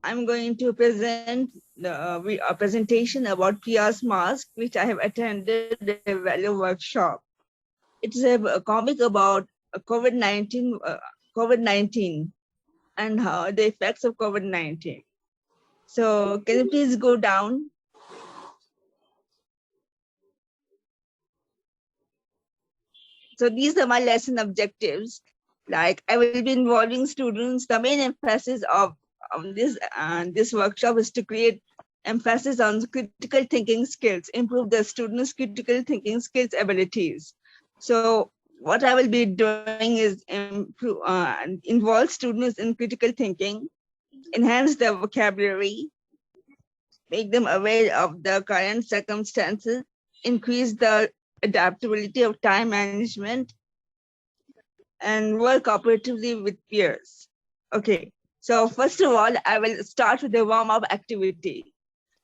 I'm going to present a presentation about Priya's mask, which I have attended a value workshop. It's a comic about COVID-19 and how the effects of COVID-19. So can you please go down? So these are my lesson objectives. Like I will be involving students. The main emphasis of this workshop is to create emphasis on critical thinking skills, improve the students' critical thinking skills abilities. So what I will be doing is involve students in critical thinking, enhance their vocabulary, make them aware of the current circumstances, increase the adaptability of time management, and work cooperatively with peers. Okay, so first of all, I will start with the warm-up activity.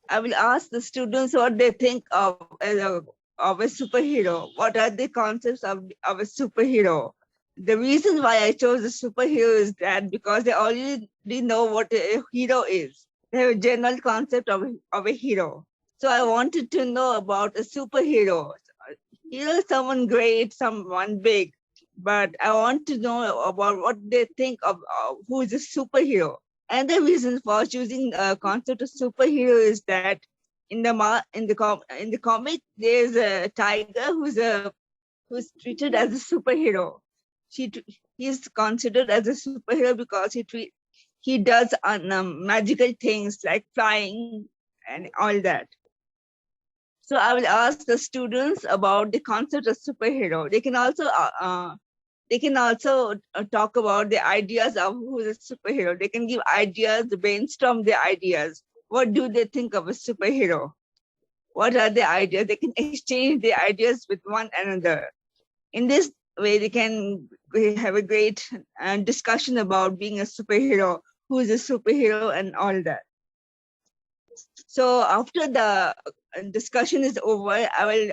I will ask the students what they think of a superhero. What are the concepts of a superhero? The reason why I chose a superhero is that because they already know what a hero is. They have a general concept of a hero. So I wanted to know about a superhero. Hero is someone great, someone big, but I want to know about what they think of who is a superhero. And the reason for choosing a concept of superhero is that in the comic there's a tiger who's treated as a superhero. He's considered as a superhero because he does magical things like flying and all that. So I will ask the students about the concept of superhero. They can also talk about the ideas of who is a superhero. They can give ideas, brainstorm their ideas. What do they think of a superhero? What are the ideas? They can exchange their ideas with one another. In this way, they can have a great discussion about being a superhero, who is a superhero, and all that. So after the discussion is over, I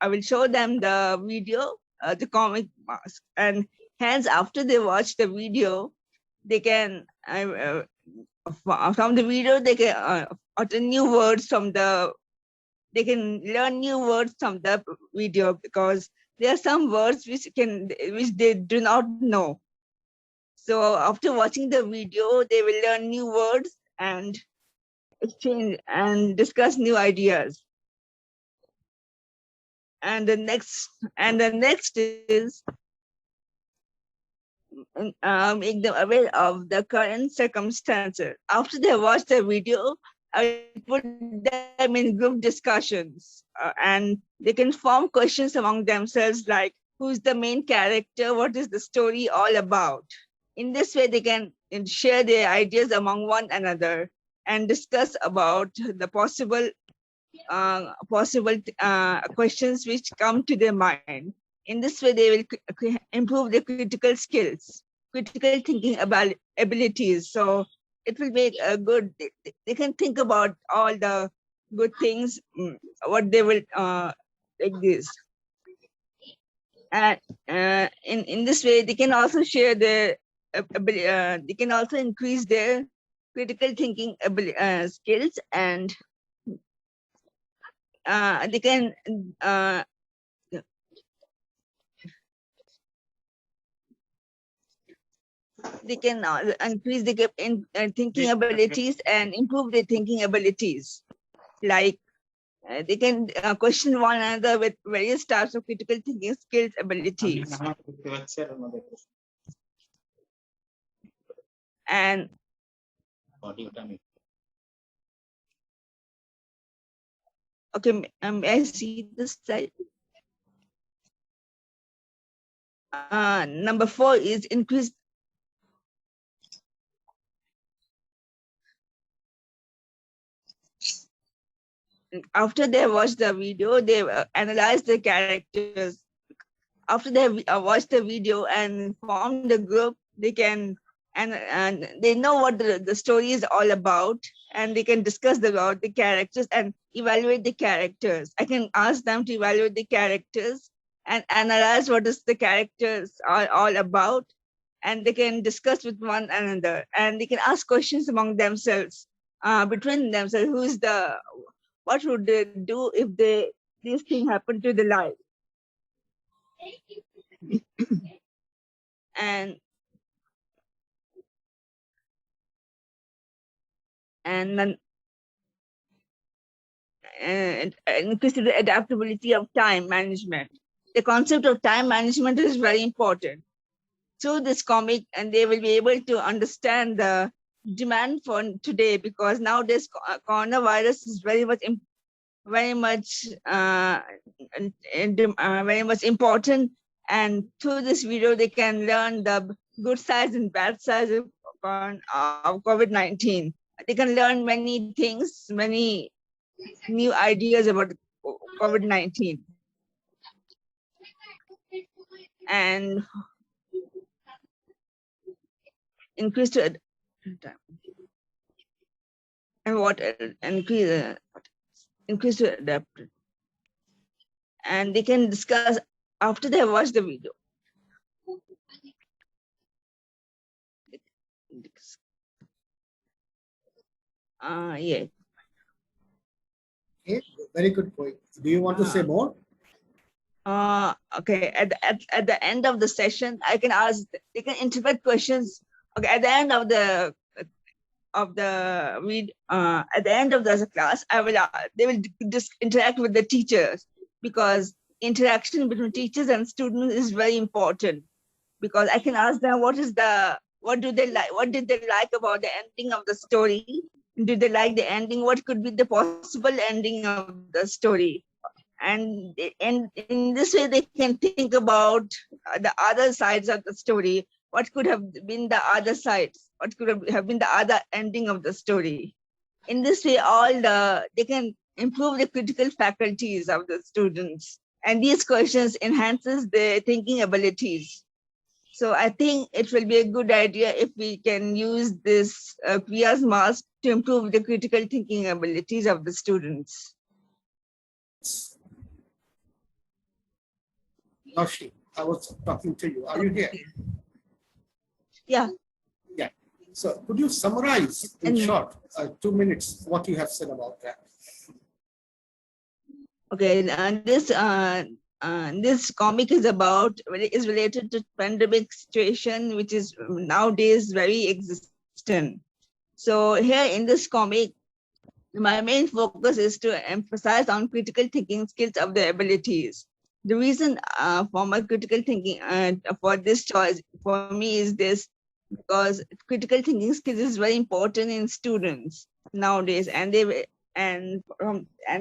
will show them the video, the comic mask, and hence after they watch the video, they can from the video they can utter new words from the. They can learn new words from the video because there are some words which they do not know. So after watching the video, they will learn new words and exchange and discuss new ideas. And the next is make them aware of the current circumstances. After they watch the video, I will put them in group discussions and they can form questions among themselves like, who's the main character? What is the story all about? In this way, they can share their ideas among one another and discuss about the possible questions which come to their mind. In this way, they will improve their critical skills, critical thinking abilities. So it will make a good, they can think about all the good things, what they will like this. And in this way, they can also share their they can also increase their critical thinking skills, and they can increase the thinking abilities and improve their thinking abilities. Like they can question one another with various types of critical thinking skills abilities. And okay, may I see this slide? Number 4 is increase. After they watch the video, they analyze the characters. After they watch the video and form the group, they can and they know what the story is all about, and they can discuss about the characters and evaluate the characters. I can ask them to evaluate the characters and analyze what is the characters are all about, and they can discuss with one another, and they can ask questions among themselves, between themselves. What would they do if this thing happened to the life? and then increase the adaptability of time management. The concept of time management is very important. Through this comic, and they will be able to understand the demand for today, because nowadays coronavirus is very much very much important. And through this video, they can learn the good sides and bad sides of COVID-19. They can learn many things, many new ideas about COVID-19. And increase to and what increase to adapt. And they can discuss after they have watched the video. Yeah. Okay, very good point. Do you want to say more? Okay. At the end of the session, I can ask. They can interpret questions. Okay. At the end of the class, they will just interact with the teachers, because interaction between teachers and students is very important. Because I can ask them what do they like, what did they like about the ending of the story? Did they like the ending? What could be the possible ending of the story? And in this way, they can think about the other sides of the story. What could have been the other sides? What could have been the other ending of the story? In this way, they can improve the critical faculties of the students. And these questions enhances their thinking abilities. So I think it will be a good idea if we can use this Priya's mask to improve the critical thinking abilities of the students. Nawsheen, I was talking to you. Are you here? Yeah. Yeah. So could you summarize in short, 2 minutes, what you have said about that? Okay, this comic is related to pandemic situation, which is nowadays very existent. So here in this comic, my main focus is to emphasize on critical thinking skills of the abilities. The reason for my critical thinking for this choice for me is this, because critical thinking skills is very important in students nowadays, and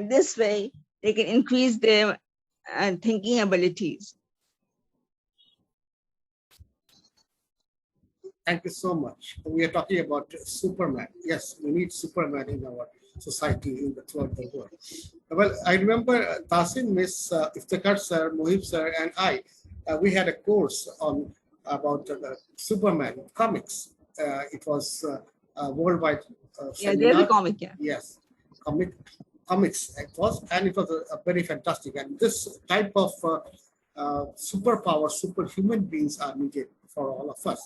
this way they can increase their thinking abilities. Thank you so much. We are talking about Superman. Yes, we need Superman in our society throughout the world. Well, I remember Tasin, Miss Iftikhar sir, Mohib sir, and I, we had a course about Superman comics. It was a worldwide Yeah, there's a comic. Yeah. Yes, comics it was, and it was a very fantastic. And this type of superpower, superhuman beings are needed for all of us.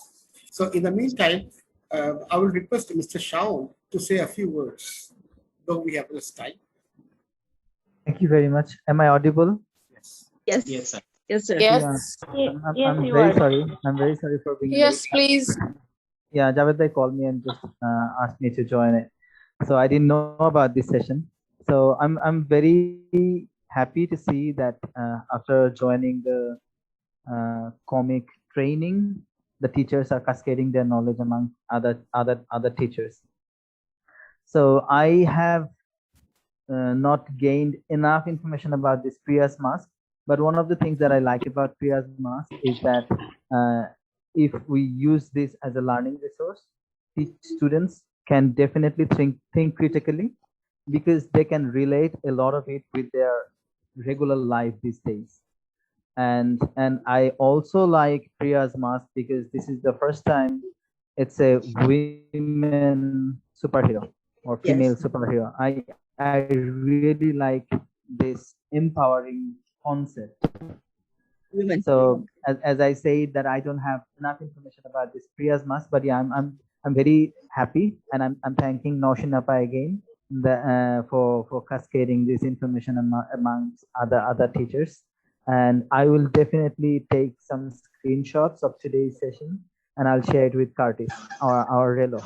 So in the meantime, I will request Mr. Shaun to say a few words, though we have less time. Thank you very much. Am I audible? Yes. Yes. Yes, sir. Yes, sir. Yes. I'm very sorry. I'm very sorry for being Yes, late. please. Yeah, Javed bhai called me and just asked me to join it. So I didn't know about this session. So I'm very happy to see that after joining the comic training, the teachers are cascading their knowledge among other teachers. So I have not gained enough information about this Priya's mask, but one of the things that I like about Priya's mask is that if we use this as a learning resource, students can definitely think critically, because they can relate a lot of it with their regular life these days. And I also like Priya's mask because this is the first time it's a women superhero or female superhero. I really like this empowering concept. women. So as I say that I don't have enough information about this Priya's mask, but yeah, I'm very happy, and I'm thanking Nawsheen Appa again for cascading this information amongst other teachers. And I will definitely take some screenshots of today's session, and I'll share it with Curtis, our RELO.